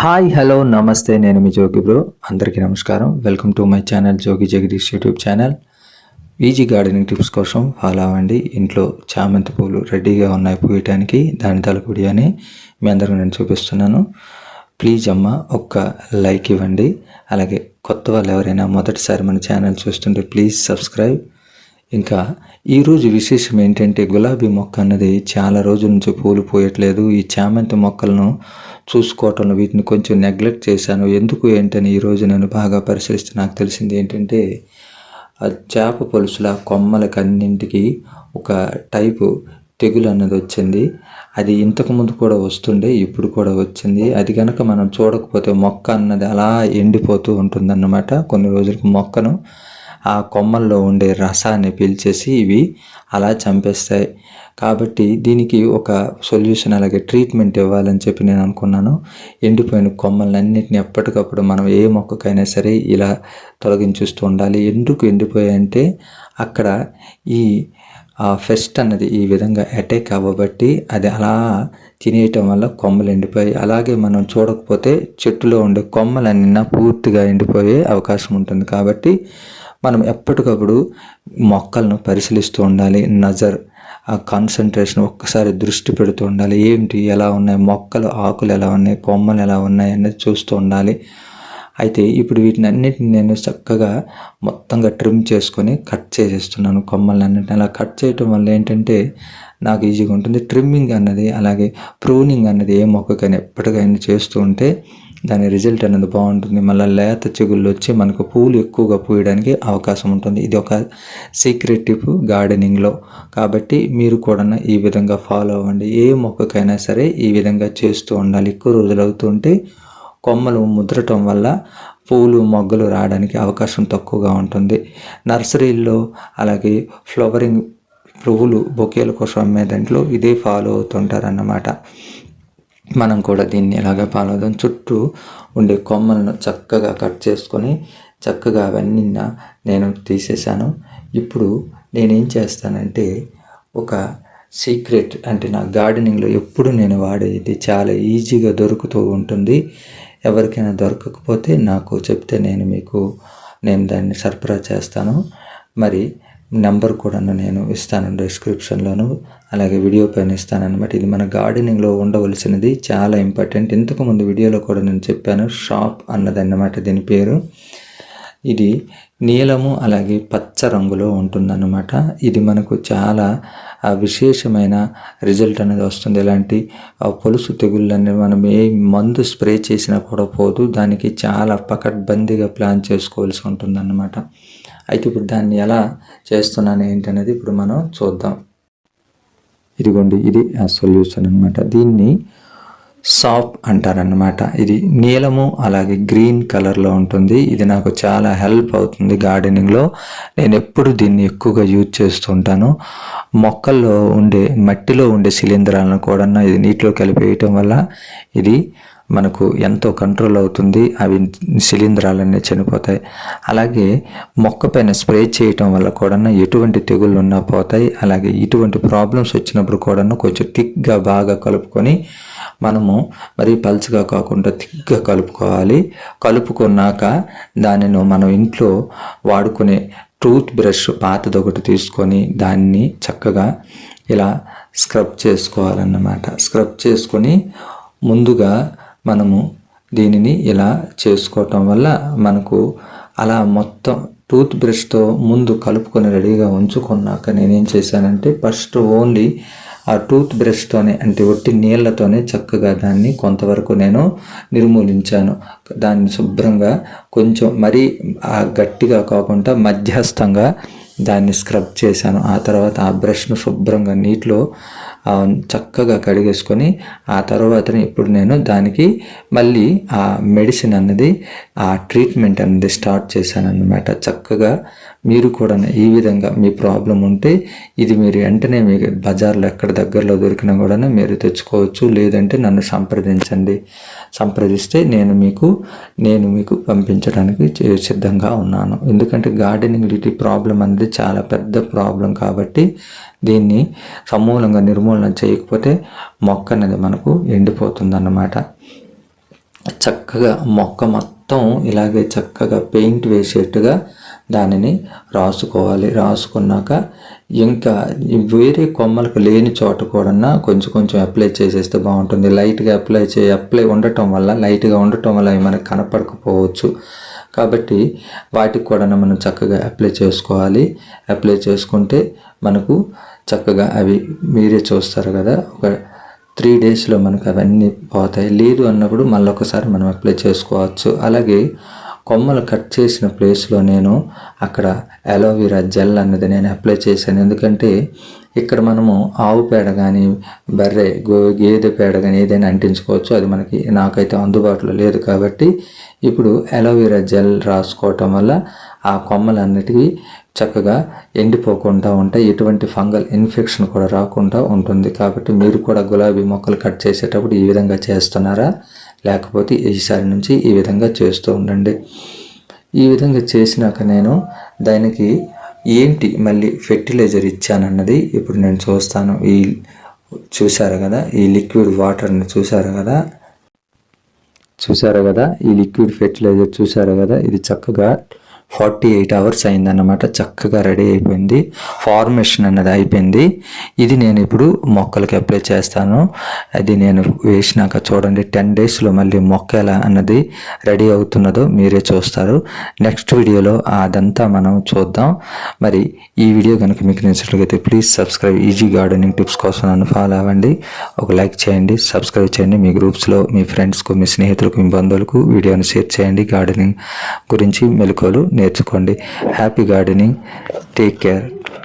Hi hello నమస్తే, నేను మీ జోగి bro. అందరికీ నమస్కారం. Welcome to my channel Jogi Jagadish YouTube channel. Easy gardening tips కోసం ఫాలో అవ్వండి. ఇంట్లో చామంతి పూలు రెడీగా ఉన్నాయి పూయటానికి, దాని తాలూకు వీడియోని మీ అందరికీ నేను చూపిస్తున్నాను. ప్లీజ్ అమ్మ ఒక్క లైక్ ఇవ్వండి. అలాగే కొత్త వాళ్ళు ఎవరైనా మొదటిసారి మన ఛానల్ చూస్తుంటే ప్లీజ్ సబ్స్క్రైబ్. ఇంకా ఈరోజు విశేషం ఏంటంటే, గులాబీ మొక్క అన్నది చాలా రోజుల నుంచి పూలు పోయట్లేదు. ఈ చామంతి మొక్కలను చూసుకోవటంలో వీటిని కొంచెం నెగ్లెక్ట్ చేశాను. ఎందుకు ఏంటని ఈరోజు నేను బాగా పరిశీలిస్తే నాకు తెలిసింది ఏంటంటే, చేప పులుసుల కొమ్మలకి అన్నింటికి ఒక టైపు తెగులు అన్నది వచ్చింది. అది ఇంతకుముందు కూడా వస్తుండే, ఇప్పుడు కూడా వచ్చింది. అది కనుక మనం చూడకపోతే మొక్క అన్నది అలా ఎండిపోతూ ఉంటుందన్నమాట. కొన్ని రోజులకు మొక్కను ఆ కొమ్మల్లో ఉండే రసాన్ని పీల్చేసి ఇవి అలా చంపేస్తాయి. కాబట్టి దీనికి ఒక సొల్యూషన్, అలాగే ట్రీట్మెంట్ ఇవ్వాలని చెప్పి నేను అనుకున్నాను. ఎండిపోయిన కొమ్మలన్నింటినీ ఎప్పటికప్పుడు మనం ఏ మొక్కకైనా సరే ఇలా తొలగించుస్తూ ఉండాలి. ఎందుకు ఎండిపోయాయంటే, అక్కడ ఈ ఫెస్ట్ అన్నది ఈ విధంగా అటాక్ అవ్వబట్టి అది అలా తినేయటం వల్ల కొమ్మలు ఎండిపోయి, అలాగే మనం చూడకపోతే చెట్టులో ఉండే కొమ్మలన్నీ పూర్తిగా ఎండిపోయే అవకాశం ఉంటుంది. కాబట్టి మనం ఎప్పటికప్పుడు మొక్కలను పరిశీలిస్తూ ఉండాలి. నజర్, ఆ కాన్సన్ట్రేషన్ ఒక్కసారి దృష్టి పెడుతూ ఉండాలి. ఏంటి, ఎలా ఉన్నాయి మొక్కలు, ఆకులు ఎలా ఉన్నాయి, కొమ్మలు ఎలా ఉన్నాయి అనేది చూస్తూ ఉండాలి. అయితే ఇప్పుడు వీటిని అన్నిటిని నేను చక్కగా మొత్తంగా ట్రిమ్ చేసుకొని కట్ చేసేస్తున్నాను. కొమ్మలన్నింటిని అలా కట్ చేయటం వల్ల ఏంటంటే నాకు ఈజీగా ఉంటుంది. ట్రిమ్మింగ్ అన్నది, అలాగే ప్రూనింగ్ అన్నది ఏ మొక్కకైనా ఎప్పటికైనా చేస్తూ ఉంటే దాని రిజల్ట్ అనేది బాగుంటుంది. మళ్ళీ లేత చిగుళ్ళు వచ్చి మనకు పూలు ఎక్కువగా పూయడానికి అవకాశం ఉంటుంది. ఇది ఒక సీక్రెట్ టిప్ గార్డెనింగ్లో. కాబట్టి మీరు కూడా ఈ విధంగా ఫాలో అవ్వండి. ఏ మొక్కకైనా సరే ఈ విధంగా చేస్తూ ఉండాలి. ఎక్కువ రోజులు అవుతుంటే కొమ్మలు ముద్రటం వల్ల పూలు మొగ్గలు రావడానికి అవకాశం తక్కువగా ఉంటుంది. నర్సరీల్లో అలాగే ఫ్లవరింగ్ పువ్వులు బొకేల కోసం అమ్మే దాంట్లో ఇదే ఫాలో అవుతుంటారన్నమాట. మనం కూడా దీన్ని ఎలాగ ఫాలో అవుదాం. చుట్టూ ఉండే కొమ్మలను చక్కగా కట్ చేసుకొని చక్కగా అవన్నీ నేను తీసేసాను. ఇప్పుడు నేనేం చేస్తానంటే, ఒక సీక్రెట్ అంటే నా గార్డెనింగ్లో ఎప్పుడు నేను వాడేది చాలా ఈజీగా దొరుకుతూ ఉంటుంది. ఎవరికైనా దొరకకపోతే నాకు చెప్తే నేను దాన్ని సరఫరా చేస్తాను. మరి నెంబర్ కూడా నేను ఇస్తాను డిస్క్రిప్షన్లోను, అలాగే వీడియో పైన ఇస్తానన్నమాట. ఇది మన గార్డెనింగ్లో ఉండవలసినది, చాలా ఇంపార్టెంట్. ఇంతకుముందు వీడియోలో కూడా నేను చెప్పాను, షాప్ అన్నదన్నమాట దీని పేరు. ఇది నీలము అలాగే పచ్చ రంగులో ఉంటుందన్నమాట. ఇది మనకు చాలా విశేషమైన రిజల్ట్ అనేది వస్తుంది. ఇలాంటి పొలుసు తెగుళ్ళని మనం ఏ మందు స్ప్రే చేసినా కూడా పోదు. దానికి చాలా పకడ్బందీగా ప్లాన్ చేసుకోవాల్సి ఉంటుందన్నమాట. అయితే ఇప్పుడు దాన్ని ఎలా చేస్తున్నాను ఏంటనేది ఇప్పుడు మనం చూద్దాం. ఇదిగోండి, ఇది ఆ సొల్యూషన్ అనమాట. దీన్ని సాప్ అంటారన్నమాట. ఇది నీలము అలాగే గ్రీన్ కలర్లో ఉంటుంది. ఇది నాకు చాలా హెల్ప్ అవుతుంది గార్డెనింగ్లో. నేను ఎప్పుడు దీన్ని ఎక్కువగా యూజ్ చేస్తుంటాను. మొక్కల్లో ఉండే మట్టిలో ఉండే శిలీంధ్రాలను కూడా ఇది నీటిలో కలిపేయటం వల్ల ఇది మనకు ఎంతో కంట్రోల్ అవుతుంది. అవి శిలీంధ్రాలన్నీ చనిపోతాయి. అలాగే మొక్క పైన స్ప్రే చేయటం వల్ల కూడా ఎటువంటి తెగుళ్ళు ఉన్నా పోతాయి. అలాగే ఇటువంటి ప్రాబ్లమ్స్ వచ్చినప్పుడు కూడా కొంచెం థిక్గా బాగా కలుపుకొని, మనము మరీ పల్చగా కాకుండా థిక్గా కలుపుకోవాలి. కలుపుకున్నాక దానిని మనం ఇంట్లో వాడుకునే టూత్ బ్రష్ పాతది ఒకటి తీసుకొని దాన్ని చక్కగా ఇలా స్క్రబ్ చేసుకోవాలన్నమాట. స్క్రబ్ చేసుకొని ముందుగా మనము దీనిని ఇలా చేసుకోవటం వల్ల మనకు అలా మొత్తం టూత్ బ్రష్తో ముందు కలుపుకొని రెడీగా ఉంచుకున్నాక నేనేం చేశానంటే, ఫస్ట్ ఓన్లీ ఆ టూత్ బ్రష్తోనే, అంటే ఒట్టి నీళ్ళతోనే చక్కగా దాన్ని కొంతవరకు నేను నిర్మూలించాను. దాన్ని శుభ్రంగా కొంచెం మరీ గట్టిగా కాకుండా మధ్యస్థంగా దాన్ని స్క్రబ్ చేశాను. ఆ తర్వాత ఆ బ్రష్ను శుభ్రంగా నీటిలో చక్కగా కడిగేసుకొని, ఆ తర్వాతనే ఇప్పుడు నేను దానికి మళ్ళీ ఆ మెడిసిన్ అన్నది, ఆ ట్రీట్మెంట్ అన్నది స్టార్ట్ చేశాను అన్నమాట. చక్కగా మీరు కూడా ఈ విధంగా మీ ప్రాబ్లం ఉంటే ఇది మీరు వెంటనే మీకు బజార్లో ఎక్కడ దగ్గరలో దొరికినా కూడా మీరు తెచ్చుకోవచ్చు. లేదంటే నన్ను సంప్రదిస్తే నేను మీకు పంపించడానికి సిద్ధంగా ఉన్నాను. ఎందుకంటే గార్డెనింగ్ ప్రాబ్లం అనేది చాలా పెద్ద ప్రాబ్లం. కాబట్టి దీన్ని సమూలంగా నిర్మూలన చేయకపోతే మొక్క అనేది మనకు ఎండిపోతుంది అన్నమాట. చక్కగా మొక్క మొత్తం ఇలాగే చక్కగా పెయింట్ వేసేట్టుగా దానిని రాసుకోవాలి. రాసుకున్నాక ఇంకా వేరే కొమ్మలకు లేని చోట కూడా కొంచెం కొంచెం అప్లై చేసేస్తే బాగుంటుంది. లైట్గా అప్లై ఉండటం వల్ల అవి మనకు కనపడకపోవచ్చు. కాబట్టి వాటికి కూడా మనం చక్కగా అప్లై చేసుకోవాలి. అప్లై చేసుకుంటే మనకు చక్కగా అవి మీరే చూస్తారు కదా, ఒక 3 డేస్లో మనకు అవన్నీ పోతాయి. లేదు అన్నప్పుడు మళ్ళీ ఒకసారి మనం అప్లై చేసుకోవచ్చు. అలాగే కొమ్మలు కట్ చేసిన ప్లేస్లో నేను అక్కడ అలోవెరా జెల్ అన్నది నేను అప్లై చేశాను. ఎందుకంటే ఇక్కడ మనము ఆవు పేడ కానీ గేదె పేడ కానీ ఏదైనా అంటించుకోవచ్చు. అది నాకైతే అందుబాటులో లేదు కాబట్టి ఇప్పుడు అలోవెరా జెల్ రాసుకోవటం వల్ల ఆ కొమ్మలన్నిటికీ చక్కగా ఎండిపోకుండా ఉంటాయి. ఎటువంటి ఫంగల్ ఇన్ఫెక్షన్ కూడా రాకుండా ఉంటుంది. కాబట్టి మీరు కూడా గులాబీ మొక్కలు కట్ చేసేటప్పుడు ఈ విధంగా చేస్తున్నారా? లేకపోతే ఈసారి నుంచి ఈ విధంగా చేస్తూ ఉండండి. ఈ విధంగా చేసినాక నేను దానికి ఏంటి మళ్ళీ ఫెర్టిలైజర్ ఇచ్చానన్నది ఇప్పుడు నేను చూస్తాను. చూసారు కదా, ఈ లిక్విడ్ వాటర్ని చూసారు కదా, ఈ లిక్విడ్ ఫెర్టిలైజర్ చూసారు కదా, ఇది చక్కగా 48 అవర్స్ అయిందన్నమాట. చక్కగా రెడీ అయిపోయింది, ఫార్మేషన్ అన్నది అయిపోయింది. ఇది నేను ఇప్పుడు మొక్కలకి అప్లై చేస్తాను. అది నేను వేసినాక చూడండి 10 డేస్లో మళ్ళీ మొక్క ఎలా అన్నది రెడీ అవుతున్నదో మీరే చూస్తారు. నెక్స్ట్ వీడియోలో అదంతా మనం చూద్దాం. మరి ఈ వీడియో కనుక మీకు నచ్చినట్లయితే please subscribe. Easy gardening tips కోసం నన్ను ఫాలో అవ్వండి. ఒక లైక్ చేయండి, సబ్స్క్రైబ్ చేయండి. మీ గ్రూప్స్లో మీ ఫ్రెండ్స్కు, మీ స్నేహితులకు, మీ బంధువులకు వీడియోని షేర్ చేయండి. గార్డెనింగ్ గురించి మెలకువలు నేర్చుకోండి. Happy gardening. Take care.